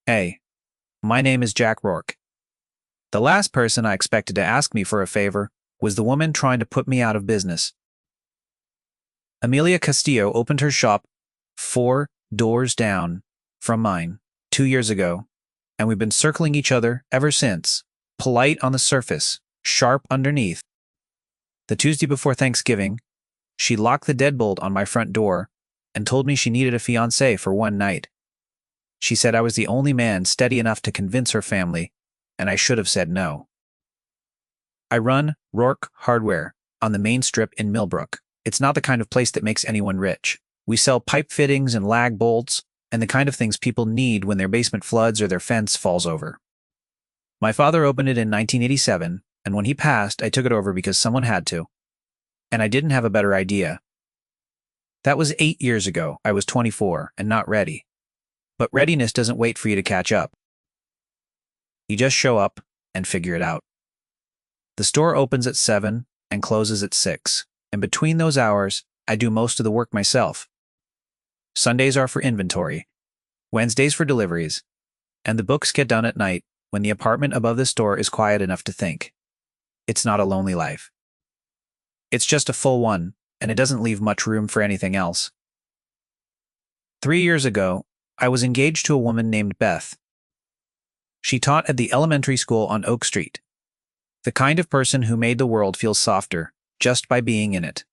Hey, my name is Jack Rourke. The last person I expected to ask me for a favor was the woman trying to put me out of business. Amelia Castillo opened her shop 4 doors down from mine 2 years ago, and we've been circling each other ever since, polite on the surface, sharp underneath. The Tuesday before Thanksgiving, she locked the deadbolt on my front door and told me she needed a fiancé for one night. She said I was the only man steady enough to convince her family, and I should have said no. I run Rourke Hardware on the main strip in Millbrook. It's not the kind of place that makes anyone rich. We sell pipe fittings and lag bolts, and the kind of things people need when their basement floods or their fence falls over. My father opened it in 1987, and when he passed, I took it over because someone had to. And I didn't have a better idea. That was 8 years ago. I was 24 and not ready. But readiness doesn't wait for you to catch up. You just show up and figure it out. The store opens at 7 and closes at 6, and between those hours, I do most of the work myself. Sundays are for inventory, Wednesdays for deliveries, and the books get done at night when the apartment above the store is quiet enough to think. It's not a lonely life. It's just a full one, and it doesn't leave much room for anything else. 3 years ago, I was engaged to a woman named Beth. She taught at the elementary school on Oak Street, the kind of person who made the world feel softer just by being in it.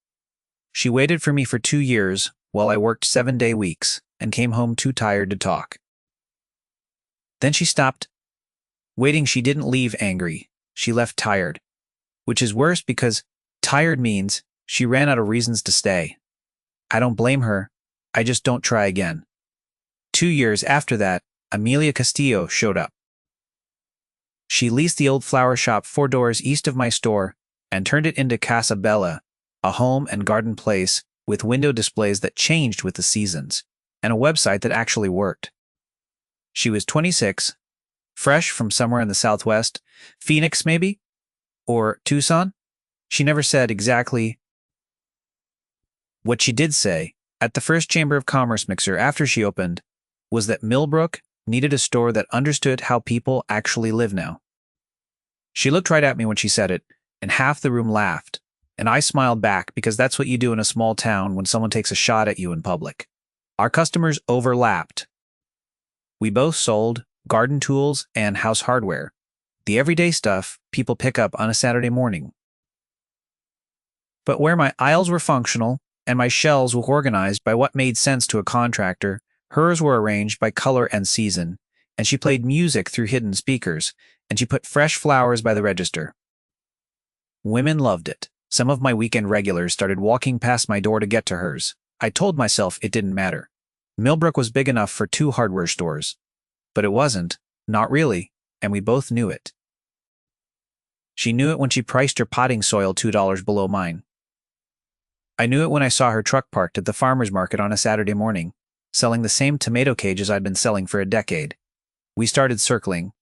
She waited for me for 2 years while I worked 7-day weeks and came home too tired to talk. Then she stopped. Waiting, she didn't leave angry. She left tired, which is worse because tired means she ran out of reasons to stay. I don't blame her. I just don't try again. 2 years after that, Amelia Castillo showed up. She leased the old flower shop 4 doors east of my store and turned it into Casa Bella, a home and garden place with window displays that changed with the seasons, and a website that actually worked. She was 26, fresh from somewhere in the Southwest, Phoenix maybe? Or Tucson? She never said exactly. What she did say, at the first Chamber of Commerce mixer after she opened, was that Millbrook needed a store that understood how people actually live now. She looked right at me when she said it, and half the room laughed, and I smiled back because that's what you do in a small town when someone takes a shot at you in public. Our customers overlapped. We both sold garden tools and house hardware, the everyday stuff people pick up on a Saturday morning. But where my aisles were functional and my shelves were organized by what made sense to a contractor, hers were arranged by color and season, and she played music through hidden speakers, and she put fresh flowers by the register. Women loved it. Some of my weekend regulars started walking past my door to get to hers. I told myself it didn't matter. Millbrook was big enough for 2 hardware stores. But it wasn't, not really, and we both knew it. She knew it when she priced her potting soil $2 below mine. I knew it when I saw her truck parked at the farmer's market on a Saturday morning, selling the same tomato cages I'd been selling for a decade. We started circling.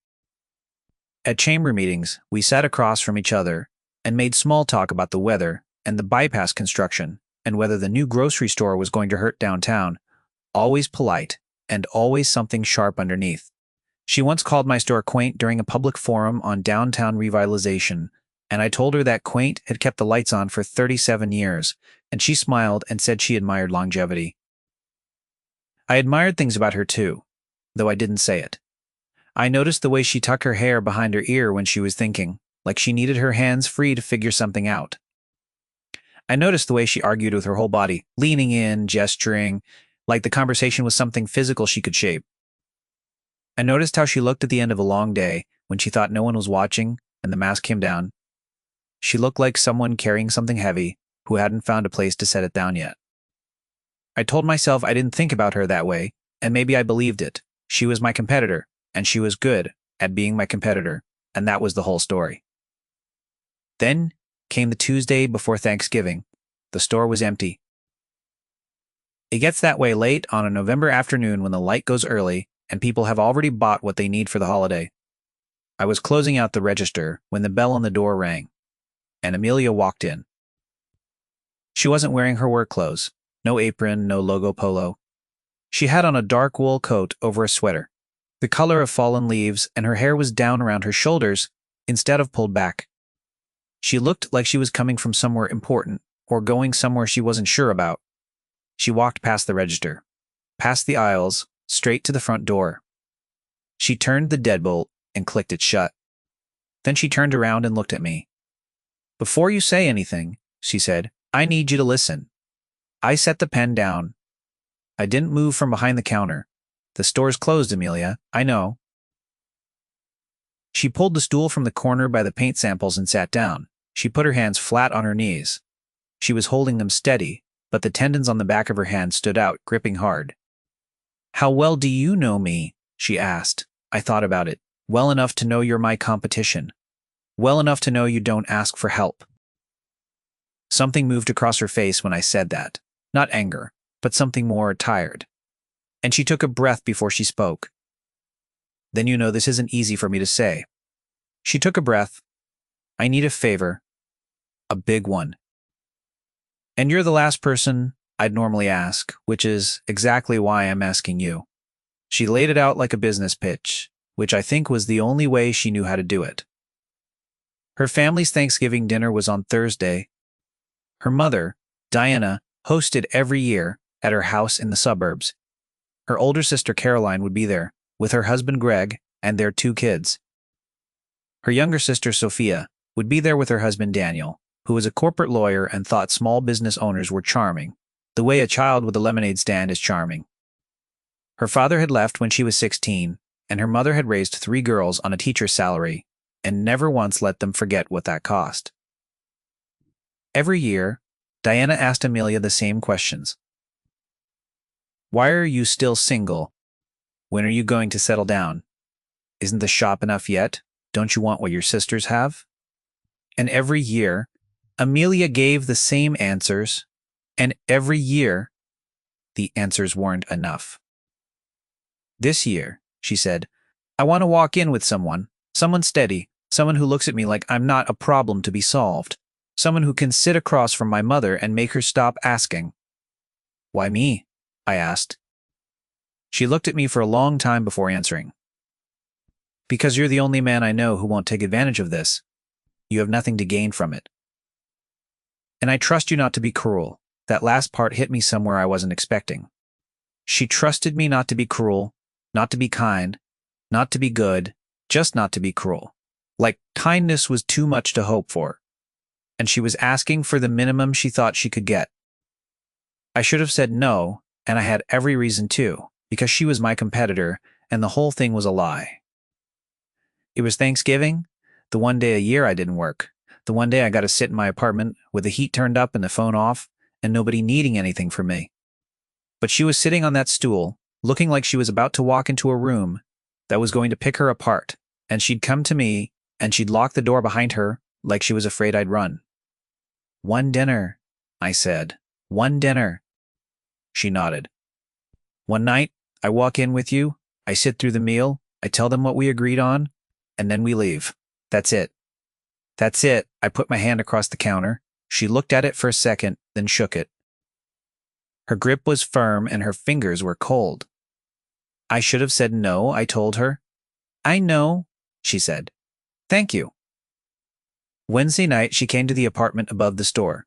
At chamber meetings, we sat across from each other and made small talk about the weather and the bypass construction and whether the new grocery store was going to hurt downtown, always polite and always something sharp underneath. She once called my store quaint during a public forum on downtown revitalization, and I told her that quaint had kept the lights on for 37 years, and she smiled and said she admired longevity. I admired things about her too, though I didn't say it. I noticed the way she tucked her hair behind her ear when she was thinking, like she needed her hands free to figure something out. I noticed the way she argued with her whole body, leaning in, gesturing, like the conversation was something physical she could shape. I noticed how she looked at the end of a long day when she thought no one was watching and the mask came down. She looked like someone carrying something heavy who hadn't found a place to set it down yet. I told myself I didn't think about her that way, and maybe I believed it. She was my competitor, and she was good at being my competitor, and that was the whole story. Then came the Tuesday before Thanksgiving. The store was empty. It gets that way late on a November afternoon when the light goes early and people have already bought what they need for the holiday. I was closing out the register when the bell on the door rang, and Amelia walked in. She wasn't wearing her work clothes, no apron, no logo polo. She had on a dark wool coat over a sweater. the color of fallen leaves, and her hair was down around her shoulders instead of pulled back. She looked like she was coming from somewhere important or going somewhere she wasn't sure about. She walked past the register, past the aisles, straight to the front door. She turned the deadbolt and clicked it shut. Then she turned around and looked at me. "Before you say anything," she said, "I need you to listen." I set the pen down. I didn't move from behind the counter. "The store's closed, Amelia. I know." She pulled the stool from the corner by the paint samples and sat down. She put her hands flat on her knees. She was holding them steady, but the tendons on the back of her hand stood out, gripping hard. "How well do you know me?" she asked. I thought about it. "Well enough to know you're my competition. Well enough to know you don't ask for help." Something moved across her face when I said that. Not anger, but something more tired. And she took a breath before she spoke. "Then you know this isn't easy for me to say." She took a breath. "I need a favor. A big one. And you're the last person I'd normally ask, which is exactly why I'm asking you." She laid it out like a business pitch, which I think was the only way she knew how to do it. Her family's Thanksgiving dinner was on Thursday. Her mother, Diana, hosted every year at her house in the suburbs. Her older sister Caroline would be there, with her husband Greg and their 2 kids. Her younger sister Sophia would be there with her husband Daniel, who was a corporate lawyer and thought small business owners were charming, the way a child with a lemonade stand is charming. Her father had left when she was 16, and her mother had raised 3 girls on a teacher's salary and never once let them forget what that cost. Every year, Diana asked Amelia the same questions. "Why are you still single? When are you going to settle down? Isn't the shop enough yet? Don't you want what your sisters have?" And every year, Amelia gave the same answers, and every year, the answers weren't enough. "This year," she said, "I want to walk in with someone steady, someone who looks at me like I'm not a problem to be solved, someone who can sit across from my mother and make her stop asking." "Why me?" I asked. She looked at me for a long time before answering. "Because you're the only man I know who won't take advantage of this. You have nothing to gain from it. And I trust you not to be cruel." That last part hit me somewhere I wasn't expecting. She trusted me not to be cruel, not to be kind, not to be good, just not to be cruel. Like kindness was too much to hope for. And she was asking for the minimum she thought she could get. I should have said no, and I had every reason to, because she was my competitor, and the whole thing was a lie. It was Thanksgiving, the one day a year I didn't work, the one day I got to sit in my apartment with the heat turned up and the phone off, and nobody needing anything from me. But she was sitting on that stool, looking like she was about to walk into a room that was going to pick her apart, and she'd come to me, and she'd lock the door behind her like she was afraid I'd run. "One dinner," I said. "One dinner." She nodded. "One night, I walk in with you, I sit through the meal, I tell them what we agreed on, and then we leave. That's it." "That's it." I put my hand across the counter. She looked at it for a second, then shook it. Her grip was firm and her fingers were cold. "I should have said no," I told her. "I know," she said. "Thank you." Wednesday night, she came to the apartment above the store.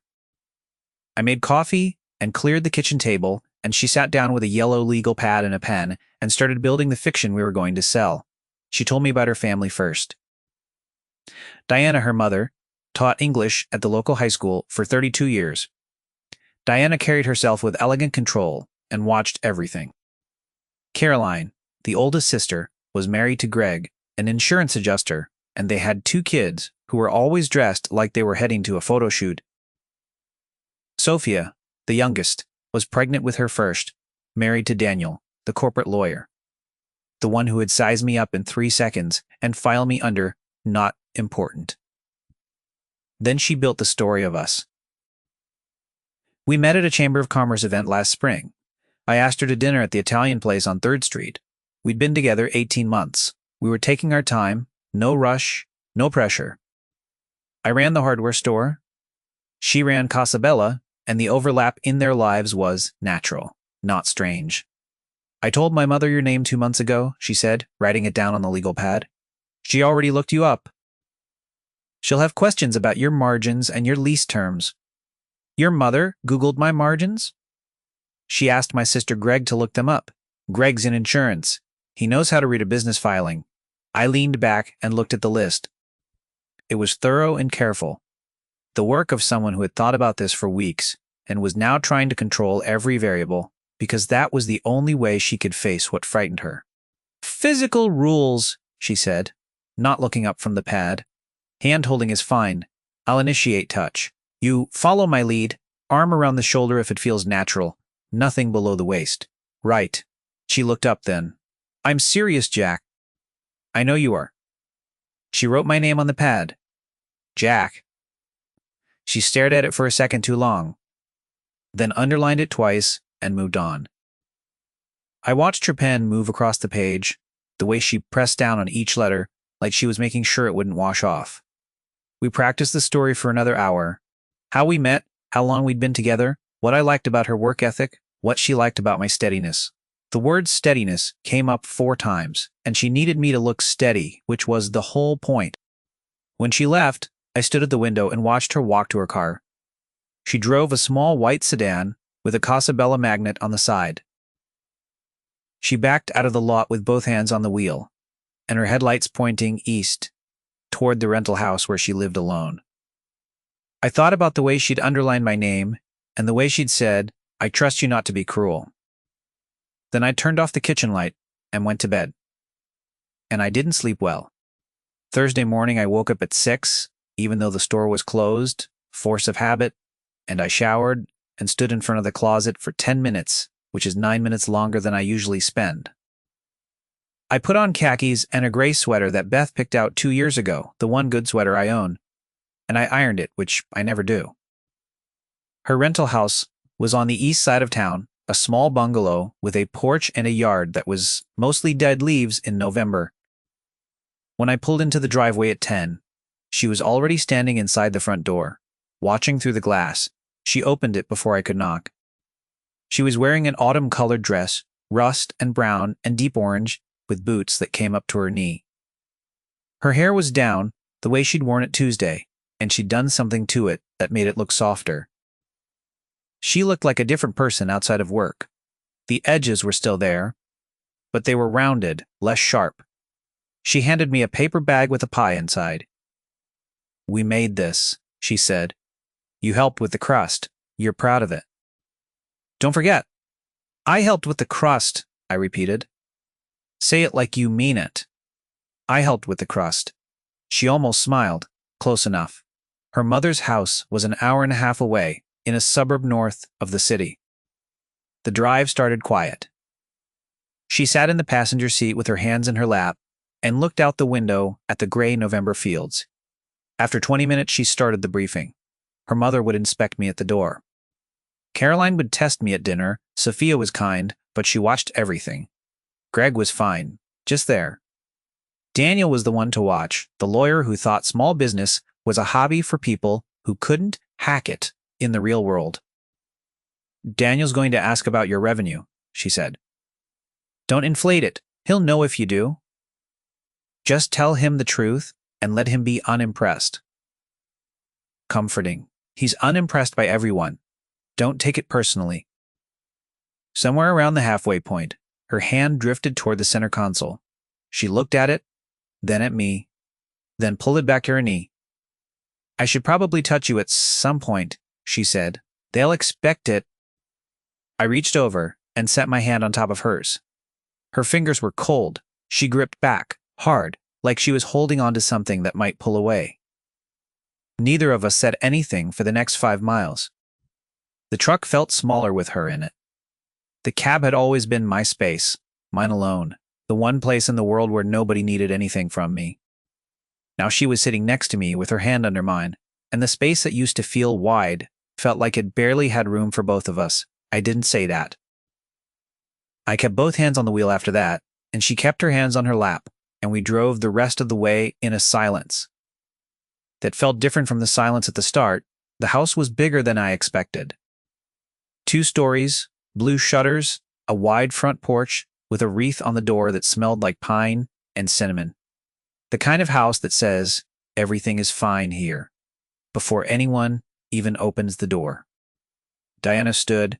I made coffee and cleared the kitchen table, and she sat down with a yellow legal pad and a pen and started building the fiction we were going to sell. She told me about her family first. Diana, her mother, taught English at the local high school for 32 years. Diana carried herself with elegant control and watched everything. Caroline, the oldest sister, was married to Greg, an insurance adjuster, and they had 2 kids who were always dressed like they were heading to a photo shoot. Sophia, the youngest, was pregnant with her first, married to Daniel, the corporate lawyer, the one who would size me up in 3 seconds and file me under not important. Then she built the story of us. We met at a Chamber of Commerce event last spring. I asked her to dinner at the Italian place on 3rd Street. We'd been together 18 months. We were taking our time, no rush, no pressure. I ran the hardware store. She ran Casabella, and the overlap in their lives was natural, not strange. I told my mother your name 2 months ago, she said, writing it down on the legal pad. She already looked you up. She'll have questions about your margins and your lease terms. Your mother Googled my margins? She asked my sister Greg to look them up. Greg's in insurance. He knows how to read a business filing. I leaned back and looked at the list. It was thorough and careful. The work of someone who had thought about this for weeks and was now trying to control every variable, because that was the only way she could face what frightened her. Physical rules, she said, not looking up from the pad. Hand-holding is fine. I'll initiate touch. You follow my lead, arm around the shoulder if it feels natural, nothing below the waist. Right. She looked up then. I'm serious, Jack. I know you are. She wrote my name on the pad. Jack. She stared at it for a second too long, then underlined it twice and moved on. I watched her pen move across the page, the way she pressed down on each letter, like she was making sure it wouldn't wash off. We practiced the story for another hour. How we met, how long we'd been together, what I liked about her work ethic, what she liked about my steadiness. The word steadiness came up 4 times, and she needed me to look steady, which was the whole point. When she left, I stood at the window and watched her walk to her car. She drove a small white sedan with a Casabella magnet on the side. She backed out of the lot with both hands on the wheel, and her headlights pointing east, toward the rental house where she lived alone. I thought about the way she'd underlined my name and the way she'd said, I trust you not to be cruel. Then I turned off the kitchen light and went to bed. And I didn't sleep well. Thursday morning I woke up at 6, even though the store was closed, force of habit, and I showered and stood in front of the closet for 10 minutes, which is 9 minutes longer than I usually spend. I put on khakis and a gray sweater that Beth picked out 2 years ago, the one good sweater I own, and I ironed it, which I never do. Her rental house was on the east side of town, a small bungalow with a porch and a yard that was mostly dead leaves in November. When I pulled into the driveway at 10, she was already standing inside the front door, watching through the glass. She opened it before I could knock. She was wearing an autumn-colored dress, rust and brown and deep orange, with boots that came up to her knee. Her hair was down, the way she'd worn it Tuesday, and she'd done something to it that made it look softer. She looked like a different person outside of work. The edges were still there, but they were rounded, less sharp. She handed me a paper bag with a pie inside. We made this, she said. You helped with the crust. You're proud of it. Don't forget. I helped with the crust, I repeated. Say it like you mean it. I helped with the crust. She almost smiled. Close enough. Her mother's house was an hour and a half away, in a suburb north of the city. The drive started quiet. She sat in the passenger seat with her hands in her lap and looked out the window at the gray November fields. After 20 minutes, she started the briefing. Her mother would inspect me at the door. Caroline would test me at dinner. Sophia was kind, but she watched everything. Greg was fine, just there. Daniel was the one to watch, the lawyer who thought small business was a hobby for people who couldn't hack it in the real world. Daniel's going to ask about your revenue, she said. Don't inflate it. He'll know if you do. Just tell him the truth and let him be unimpressed. Comforting. He's unimpressed by everyone. Don't take it personally. Somewhere around the halfway point, her hand drifted toward the center console. She looked at it, then at me, then pulled it back to her knee. I should probably touch you at some point, she said. They'll expect it. I reached over and set my hand on top of hers. Her fingers were cold. She gripped back, hard, like she was holding on to something that might pull away. Neither of us said anything for the next 5 miles. The truck felt smaller with her in it. The cab had always been my space, mine alone, the one place in the world where nobody needed anything from me. Now she was sitting next to me with her hand under mine, and the space that used to feel wide felt like it barely had room for both of us. I didn't say that. I kept both hands on the wheel after that, and she kept her hands on her lap, and we drove the rest of the way in a silence that felt different from the silence at the start. The house was bigger than I expected. 2 stories, blue shutters, a wide front porch with a wreath on the door that smelled like pine and cinnamon. The kind of house that says, everything is fine here, before anyone even opens the door. Diana stood,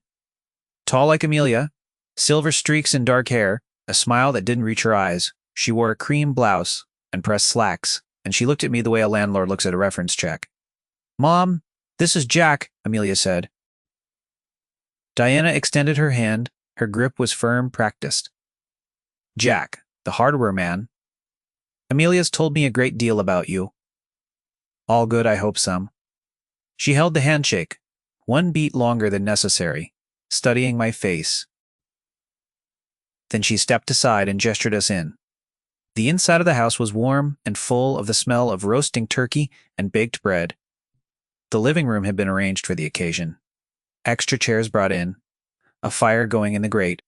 tall like Amelia, silver streaks in dark hair, a smile that didn't reach her eyes. She wore a cream blouse and pressed slacks, and she looked at me the way a landlord looks at a reference check. "Mom, this is Jack," Amelia said. Diana extended her hand. Her grip was firm, practiced. "Jack, the hardware man. Amelia's told me a great deal about you." "All good, I hope some." She held the handshake, one beat longer than necessary, studying my face. Then she stepped aside and gestured us in. The inside of the house was warm and full of the smell of roasting turkey and baked bread. The living room had been arranged for the occasion. Extra chairs brought in, a fire going in the grate.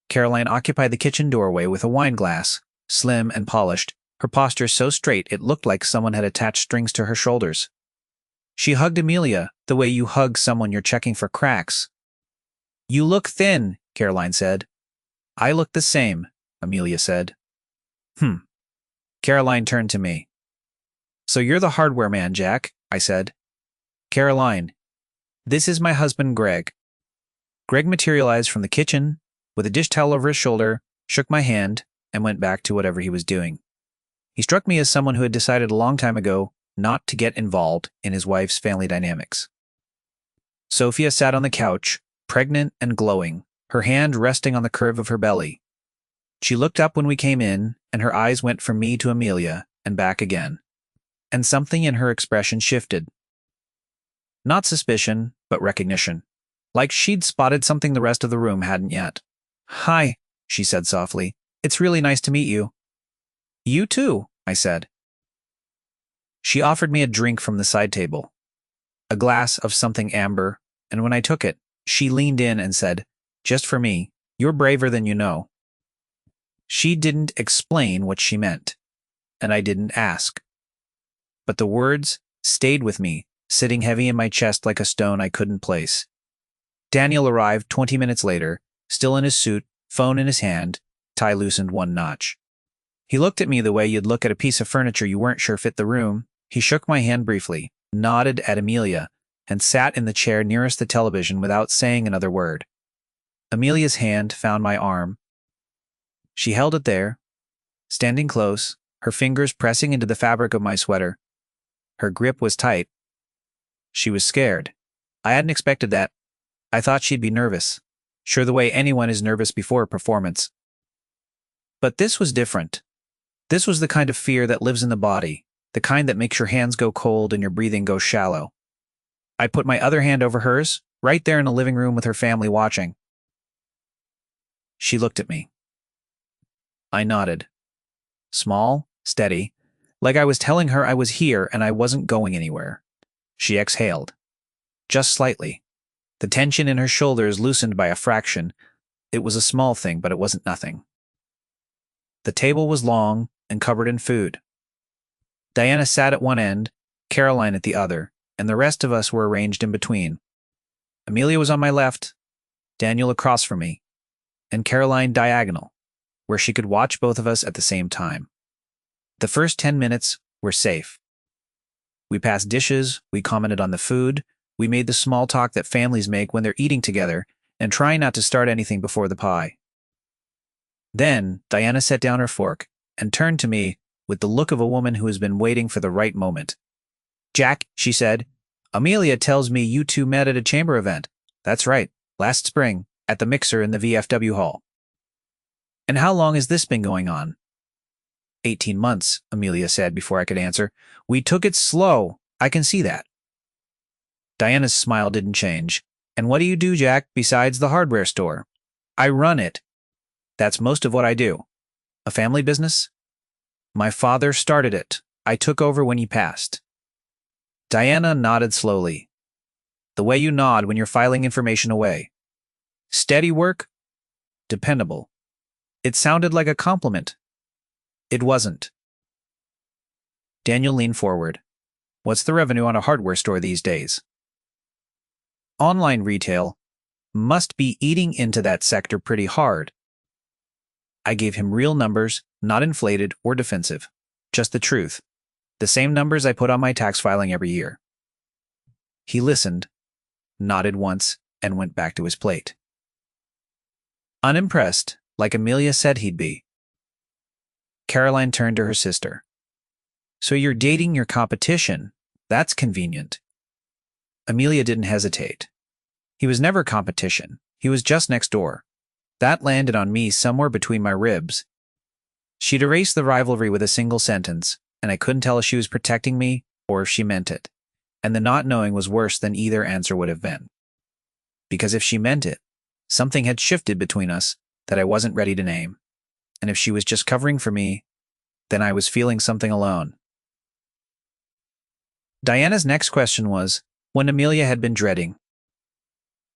Caroline occupied the kitchen doorway with a wine glass, slim and polished, her posture so straight it looked like someone had attached strings to her shoulders. She hugged Amelia the way you hug someone you're checking for cracks. "You look thin," Caroline said. "I look the same," Amelia said. Caroline turned to me. "So you're the hardware man, Jack," I said. "Caroline, this is my husband, Greg." Greg materialized from the kitchen with a dish towel over his shoulder, shook my hand, and went back to whatever he was doing. He struck me as someone who had decided a long time ago not to get involved in his wife's family dynamics. Sophia sat on the couch, pregnant and glowing, her hand resting on the curve of her belly. She looked up when we came in, and her eyes went from me to Amelia and back again. And something in her expression shifted. Not suspicion, but recognition. Like she'd spotted something the rest of the room hadn't yet. "Hi," she said softly. "It's really nice to meet you." "You too," I said. She offered me a drink from the side table, a glass of something amber, and when I took it, she leaned in and said, "Just for me, you're braver than you know." She didn't explain what she meant, and I didn't ask. But the words stayed with me, sitting heavy in my chest like a stone I couldn't place. Daniel arrived 20 minutes later, still in his suit, phone in his hand, tie loosened one notch. He looked at me the way you'd look at a piece of furniture you weren't sure fit the room. He shook my hand briefly, nodded at Amelia, and sat in the chair nearest the television without saying another word. Amelia's hand found my arm. She held it there, standing close, her fingers pressing into the fabric of my sweater. Her grip was tight. She was scared. I hadn't expected that. I thought she'd be nervous, sure the way anyone is nervous before a performance. But this was different. This was the kind of fear that lives in the body, the kind that makes your hands go cold and your breathing go shallow. I put my other hand over hers, right there in the living room with her family watching. She looked at me. I nodded. Small, steady, like I was telling her I was here and I wasn't going anywhere. She exhaled. Just slightly. The tension in her shoulders loosened by a fraction. It was a small thing, but it wasn't nothing. The table was long and covered in food. Diana sat at one end, Caroline at the other, and the rest of us were arranged in between. Amelia was on my left, Daniel across from me, and Caroline diagonal, where she could watch both of us at the same time. The first 10 minutes were safe. We passed dishes, we commented on the food, we made the small talk that families make when they're eating together, and trying not to start anything before the pie. Then Diana set down her fork and turned to me with the look of a woman who has been waiting for the right moment. "Jack," she said, "Amelia tells me you two met at a chamber event." "That's right, last spring, at the mixer in the VFW hall." "And how long has this been going on?" 18 months, Amelia said before I could answer. "We took it slow. I can see that." Diana's smile didn't change. "And what do you do, Jack, besides the hardware store?" "I run it." "That's most of what I do." "A family business?" "My father started it. I took over when he passed." Diana nodded slowly. The way you nod when you're filing information away. "Steady work?" "Dependable." It sounded like a compliment. It wasn't. Daniel leaned forward. "What's the revenue on a hardware store these days?" "Online retail. must be eating into that sector pretty hard. I gave him real numbers, not inflated or defensive. Just the truth. The same numbers I put on my tax filing every year. He listened, nodded once, and went back to his plate. Unimpressed, like Amelia said he'd be. Caroline turned to her sister. So you're dating your competition. That's convenient. Amelia didn't hesitate. He was never competition. He was just next door. That landed on me somewhere between my ribs. She'd erased the rivalry with a single sentence, and I couldn't tell if she was protecting me or if she meant it. And the not knowing was worse than either answer would have been. Because if she meant it, something had shifted between us that I wasn't ready to name. And if she was just covering for me, then I was feeling something alone. Diana's next question was, when Amelia had been dreading,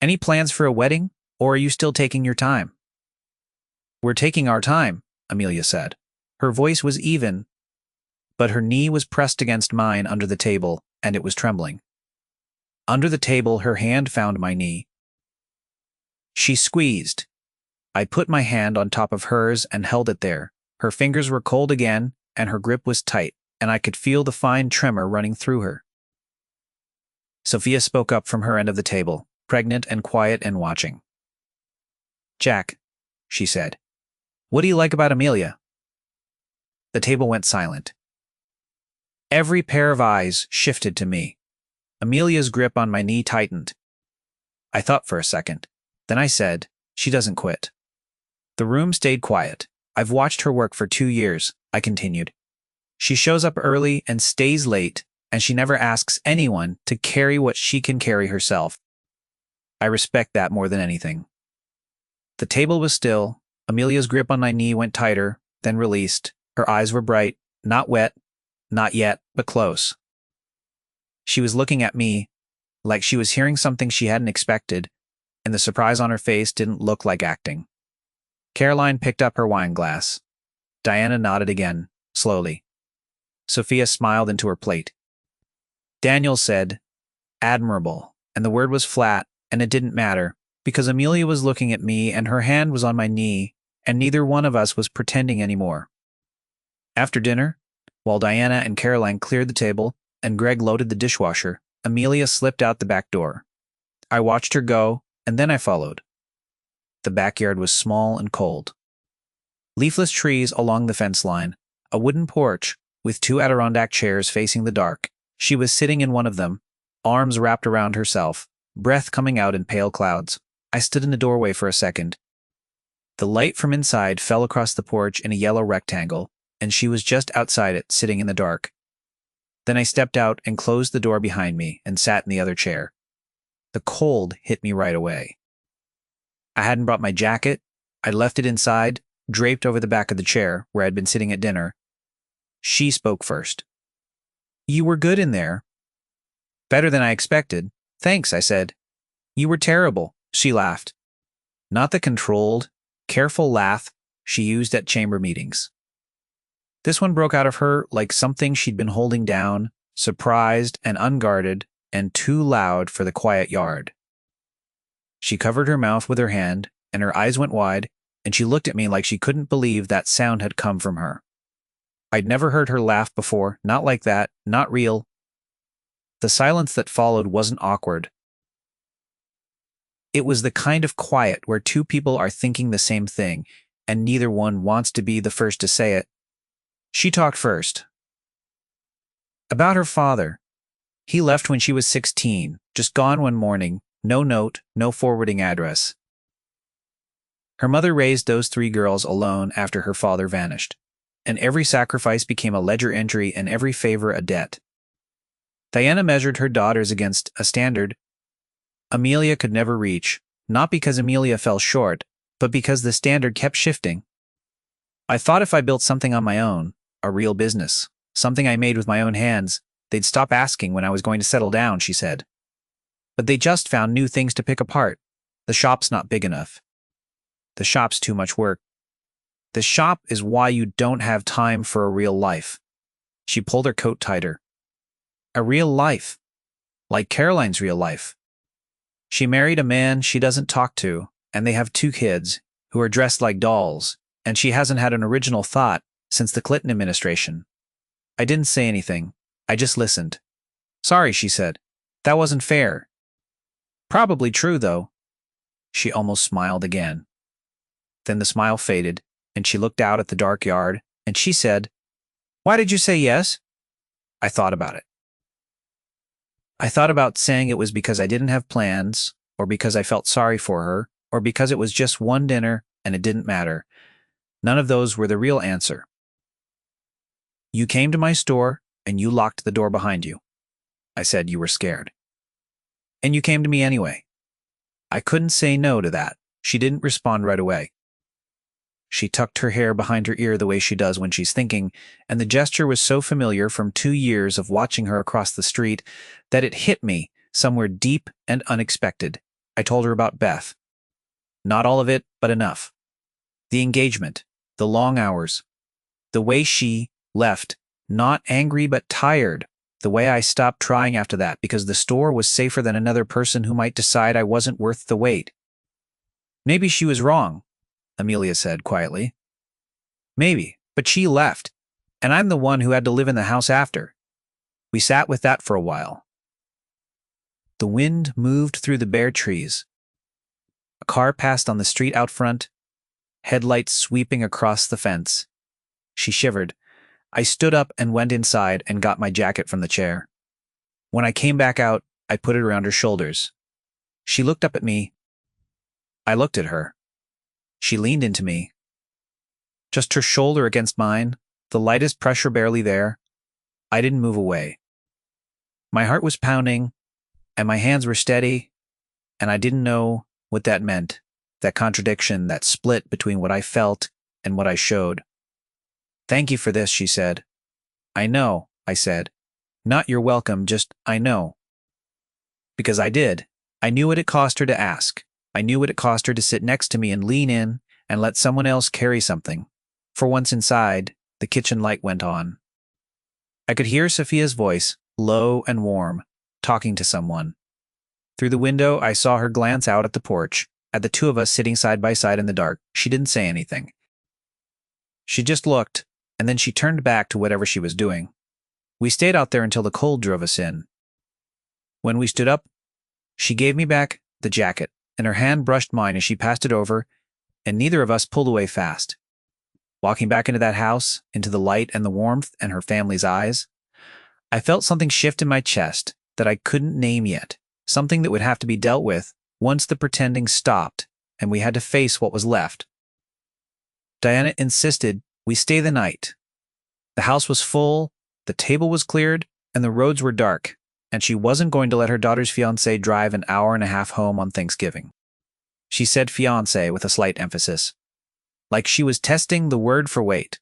any plans for a wedding, or are you still taking your time? We're taking our time, Amelia said. Her voice was even, but her knee was pressed against mine under the table, and it was trembling. Under the table, her hand found my knee. She squeezed. I put my hand on top of hers and held it there. Her fingers were cold again, and her grip was tight, and I could feel the fine tremor running through her. Sophia spoke up from her end of the table, pregnant and quiet and watching. Jack, she said, what do you like about Amelia? The table went silent. Every pair of eyes shifted to me. Amelia's grip on my knee tightened. I thought for a second. Then I said, she doesn't quit. The room stayed quiet. I've watched her work for 2 years, I continued. She shows up early and stays late, and she never asks anyone to carry what she can carry herself. I respect that more than anything. The table was still. Amelia's grip on my knee went tighter, then released. Her eyes were bright, not wet, not yet, but close. She was looking at me like she was hearing something she hadn't expected, and the surprise on her face didn't look like acting. Caroline picked up her wine glass. Diana nodded again, slowly. Sophia smiled into her plate. Daniel said, admirable, and the word was flat, and it didn't matter, because Amelia was looking at me and her hand was on my knee, and neither one of us was pretending anymore. After dinner, while Diana and Caroline cleared the table and Greg loaded the dishwasher, Amelia slipped out the back door. I watched her go, and then I followed. The backyard was small and cold. Leafless trees along the fence line, a wooden porch with 2 Adirondack chairs facing the dark. She was sitting in one of them, arms wrapped around herself, breath coming out in pale clouds. I stood in the doorway for a second. The light from inside fell across the porch in a yellow rectangle, and she was just outside it, sitting in the dark. Then I stepped out and closed the door behind me and sat in the other chair. The cold hit me right away. I hadn't brought my jacket. I'd left it inside, draped over the back of the chair where I'd been sitting at dinner. She spoke first. You were good in there. Better than I expected. Thanks, I said. You were terrible, she laughed. Not the controlled, careful laugh she used at chamber meetings. This one broke out of her like something she'd been holding down, surprised and unguarded, and too loud for the quiet yard. She covered her mouth with her hand, and her eyes went wide, and she looked at me like she couldn't believe that sound had come from her. I'd never heard her laugh before, not like that, not real. The silence that followed wasn't awkward. It was the kind of quiet where 2 people are thinking the same thing, and neither one wants to be the first to say it. She talked first. About her father. He left when she was 16, just gone one morning, no note, no forwarding address. Her mother raised those 3 girls alone after her father vanished, and every sacrifice became a ledger entry and every favor a debt. Diana measured her daughters against a standard Amelia could never reach, not because Amelia fell short, but because the standard kept shifting. I thought if I built something on my own, a real business, something I made with my own hands, they'd stop asking when I was going to settle down, she said. But they just found new things to pick apart. The shop's not big enough. The shop's too much work. The shop is why you don't have time for a real life. She pulled her coat tighter. A real life. Like Caroline's real life. She married a man she doesn't talk to, and they have 2 kids who are dressed like dolls, and she hasn't had an original thought since the Clinton administration. I didn't say anything. I just listened. Sorry, she said. That wasn't fair. Probably true, though. She almost smiled again. Then the smile faded, and she looked out at the dark yard, and she said, Why did you say yes? I thought about it. I thought about saying it was because I didn't have plans, or because I felt sorry for her, or because it was just one dinner and it didn't matter. None of those were the real answer. You came to my store and you locked the door behind you. I said you were scared. And you came to me anyway. I couldn't say no to that. She didn't respond right away. She tucked her hair behind her ear the way she does when she's thinking, and the gesture was so familiar from 2 years of watching her across the street that it hit me somewhere deep and unexpected. I told her about Beth. Not all of it, but enough. The engagement, the long hours, the way she left, not angry but tired, the way I stopped trying after that because the store was safer than another person who might decide I wasn't worth the wait. Maybe she was wrong, Amelia said quietly. Maybe, but she left, and I'm the one who had to live in the house after. We sat with that for a while. The wind moved through the bare trees. A car passed on the street out front, headlights sweeping across the fence. She shivered. I stood up and went inside and got my jacket from the chair. When I came back out, I put it around her shoulders. She looked up at me. I looked at her. She leaned into me. Just her shoulder against mine, the lightest pressure barely there. I didn't move away. My heart was pounding, and my hands were steady, and I didn't know what that meant, that contradiction, that split between what I felt and what I showed. Thank you for this, she said. I know, I said. Not you're welcome, just I know. Because I did. I knew what it cost her to ask. I knew what it cost her to sit next to me and lean in and let someone else carry something. For once inside, the kitchen light went on. I could hear Sophia's voice, low and warm, talking to someone. Through the window, I saw her glance out at the porch, at the 2 of us sitting side by side in the dark. She didn't say anything. She just looked, and then she turned back to whatever she was doing. We stayed out there until the cold drove us in. When we stood up, she gave me back the jacket, and her hand brushed mine as she passed it over, and neither of us pulled away fast. Walking back into that house, into the light and the warmth and her family's eyes, I felt something shift in my chest that I couldn't name yet, something that would have to be dealt with once the pretending stopped and we had to face what was left. Diana insisted we stay the night. The house was full, the table was cleared, and the roads were dark, and she wasn't going to let her daughter's fiancé drive an hour and a half home on Thanksgiving. She said fiancé with a slight emphasis, like she was testing the word for weight.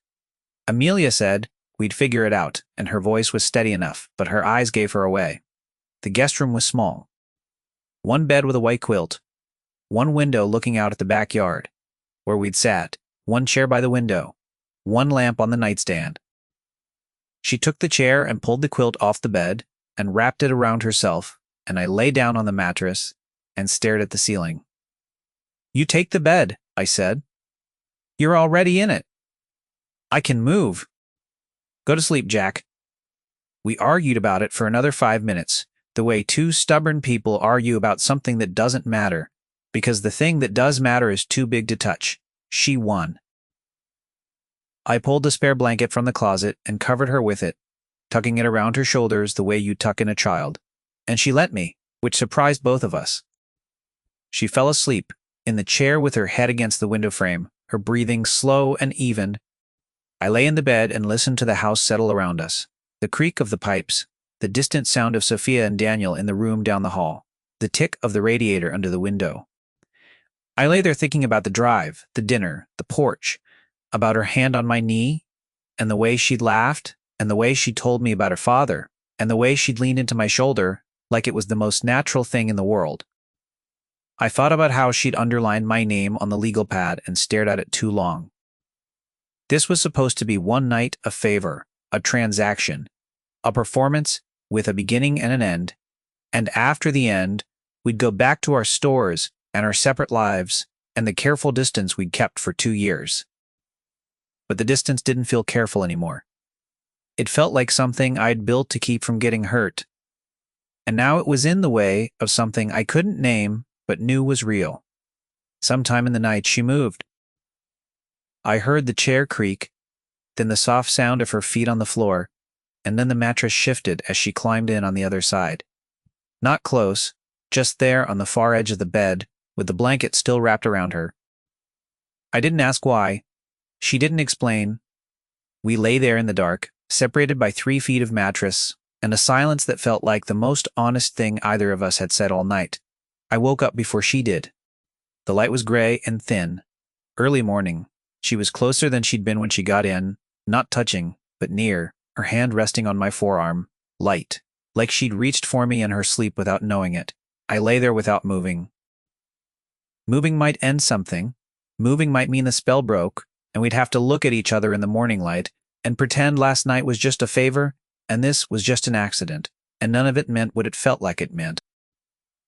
Amelia said we'd figure it out, and her voice was steady enough, but her eyes gave her away. The guest room was small. 1 bed with a white quilt, 1 window looking out at the backyard, where we'd sat, 1 chair by the window, 1 lamp on the nightstand. She took the chair and pulled the quilt off the bed and wrapped it around herself, and I lay down on the mattress and stared at the ceiling. You take the bed, I said. You're already in it. I can move. Go to sleep, Jack. We argued about it for another 5 minutes, the way 2 stubborn people argue about something that doesn't matter, because the thing that does matter is too big to touch. She won. I pulled the spare blanket from the closet and covered her with it, tucking it around her shoulders the way you tuck in a child, and she let me, which surprised both of us. She fell asleep, in the chair with her head against the window frame, her breathing slow and even. I lay in the bed and listened to the house settle around us, the creak of the pipes, the distant sound of Sophia and Daniel in the room down the hall, the tick of the radiator under the window. I lay there thinking about the drive, the dinner, the porch, about her hand on my knee, and the way she'd laughed, and the way she told me about her father, and the way she'd leaned into my shoulder like it was the most natural thing in the world. I thought about how she'd underlined my name on the legal pad and stared at it too long. This was supposed to be one night, a favor, a transaction, a performance with a beginning and an end, and after the end, We'd go back to our stores and our separate lives and the careful distance we'd kept for 2 years. But the distance didn't feel careful anymore. It felt like something I'd built to keep from getting hurt. And now it was in the way of something I couldn't name but knew was real. Sometime in the night she moved. I heard the chair creak, then the soft sound of her feet on the floor, and then the mattress shifted as she climbed in on the other side. Not close, just there on the far edge of the bed, with the blanket still wrapped around her. I didn't ask why. She didn't explain. We lay there in the dark, separated by 3 feet of mattress, and a silence that felt like the most honest thing either of us had said all night. I woke up before she did. The light was gray and thin. Early morning. She was closer than she'd been when she got in, not touching, but near, her hand resting on my forearm, light, like she'd reached for me in her sleep without knowing it. I lay there without moving. Moving might end something. Moving might mean the spell broke, and we'd have to look at each other in the morning light and pretend last night was just a favor, and this was just an accident, and none of it meant what it felt like it meant.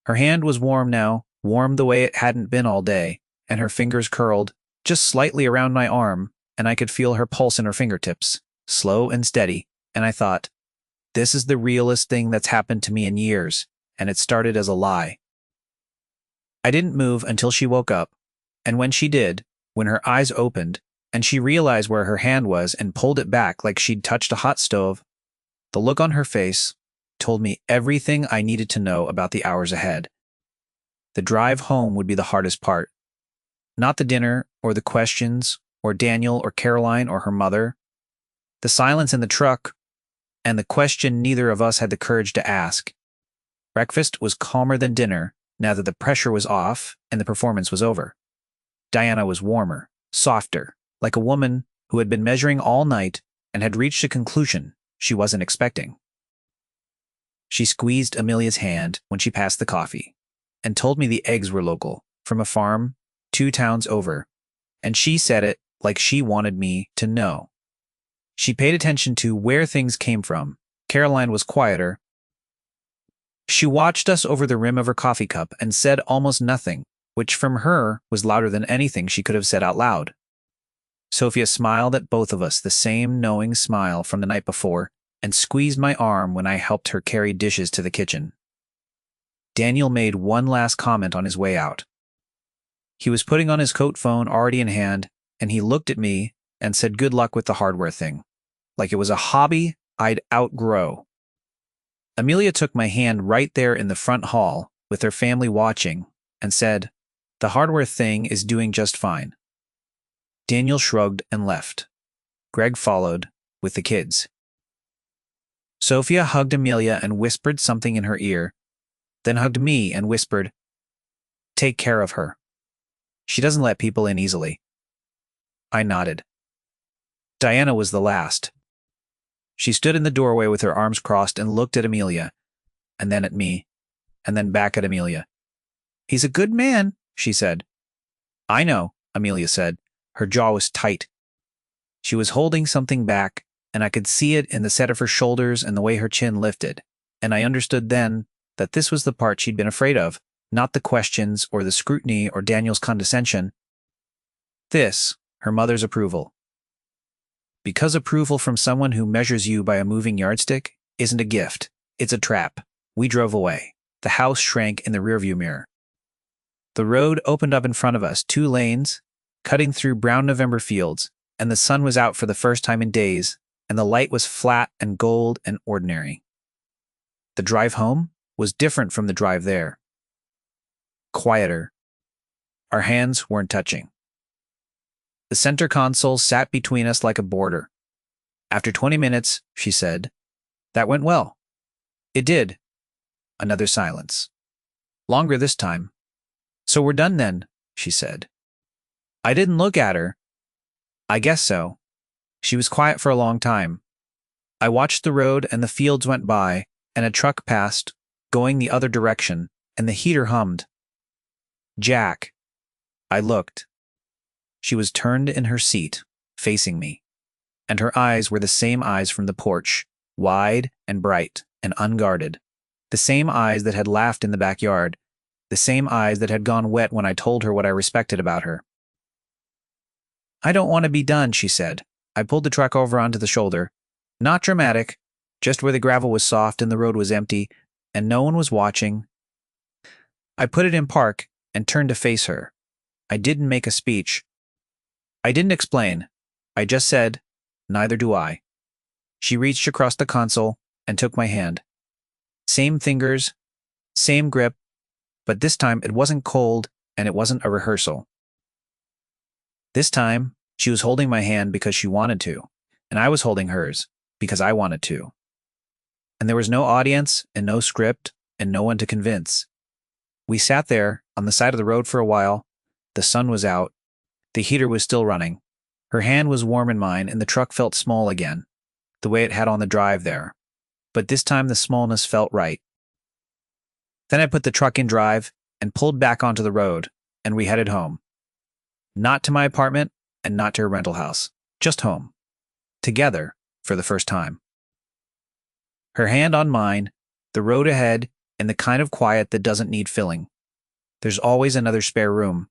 Her hand was warm now, warm the way it hadn't been all day, and her fingers curled, just slightly around my arm, and I could feel her pulse in her fingertips, slow and steady, and I thought, this is the realest thing that's happened to me in years, and it started as a lie. I didn't move until she woke up, and when she did, when her eyes opened, and she realized where her hand was and pulled it back like she'd touched a hot stove, the look on her face told me everything I needed to know about the hours ahead. The drive home would be the hardest part. Not the dinner, or the questions, or Daniel, or Caroline, or her mother. The silence in the truck, and the question neither of us had the courage to ask. Breakfast was calmer than dinner, now that the pressure was off and the performance was over. Diana was warmer, softer, like a woman who had been measuring all night and had reached a conclusion she wasn't expecting. She squeezed Amelia's hand when she passed the coffee, and told me the eggs were local, from a farm 2 towns over, and she said it like she wanted me to know. She paid attention to where things came from. Caroline was quieter. She watched us over the rim of her coffee cup and said almost nothing, which from her was louder than anything she could have said out loud. Sophia smiled at both of us, the same knowing smile from the night before, and squeezed my arm when I helped her carry dishes to the kitchen. Daniel made one last comment on his way out. He was putting on his coat phone already in hand, and he looked at me and said good luck with the hardware thing, like it was a hobby I'd outgrow. Amelia took my hand right there in the front hall, with her family watching, and said, "The hardware thing is doing just fine." Daniel shrugged and left. Greg followed, with the kids. Sophia hugged Amelia and whispered something in her ear, then hugged me and whispered, "Take care of her. She doesn't let people in easily." I nodded. Diana was the last. She stood in the doorway with her arms crossed and looked at Amelia, and then at me, and then back at Amelia. "He's a good man," she said. "I know," Amelia said. Her jaw was tight. She was holding something back, and I could see it in the set of her shoulders and the way her chin lifted, and I understood then that this was the part she'd been afraid of, not the questions or the scrutiny or Daniel's condescension. This, her mother's approval. Because approval from someone who measures you by a moving yardstick isn't a gift, it's a trap. We drove away. The house shrank in the rearview mirror. The road opened up in front of us, 2 lanes, cutting through brown November fields, and the sun was out for the first time in days, and the light was flat and gold and ordinary. The drive home was different from the drive there. Quieter. Our hands weren't touching. The center console sat between us like a border. After 20 minutes, she said, "That went well." It did. Another silence. Longer this time. "So we're done then," she said. I didn't look at her. I guess so. She was quiet for a long time. I watched the road and the fields went by, and a truck passed, going the other direction, and the heater hummed. "Jack." I looked. She was turned in her seat, facing me, and her eyes were the same eyes from the porch, wide and bright and unguarded, the same eyes that had laughed in the backyard, the same eyes that had gone wet when I told her what I respected about her. "I don't want to be done," she said. I pulled the truck over onto the shoulder. Not dramatic, just where the gravel was soft and the road was empty, and no one was watching. I put it in park and turned to face her. I didn't make a speech. I didn't explain. I just said, "Neither do I." She reached across the console and took my hand. Same fingers, same grip, but this time it wasn't cold and it wasn't a rehearsal. This time, she was holding my hand because she wanted to, and I was holding hers because I wanted to. And there was no audience and no script and no one to convince. We sat there on the side of the road for a while. The sun was out. The heater was still running. Her hand was warm in mine and the truck felt small again, the way it had on the drive there. But this time the smallness felt right. Then I put the truck in drive and pulled back onto the road, and we headed home. Not to my apartment and not to her rental house, just home. Together for the first time. Her hand on mine, the road ahead, and the kind of quiet that doesn't need filling. There's always another spare room,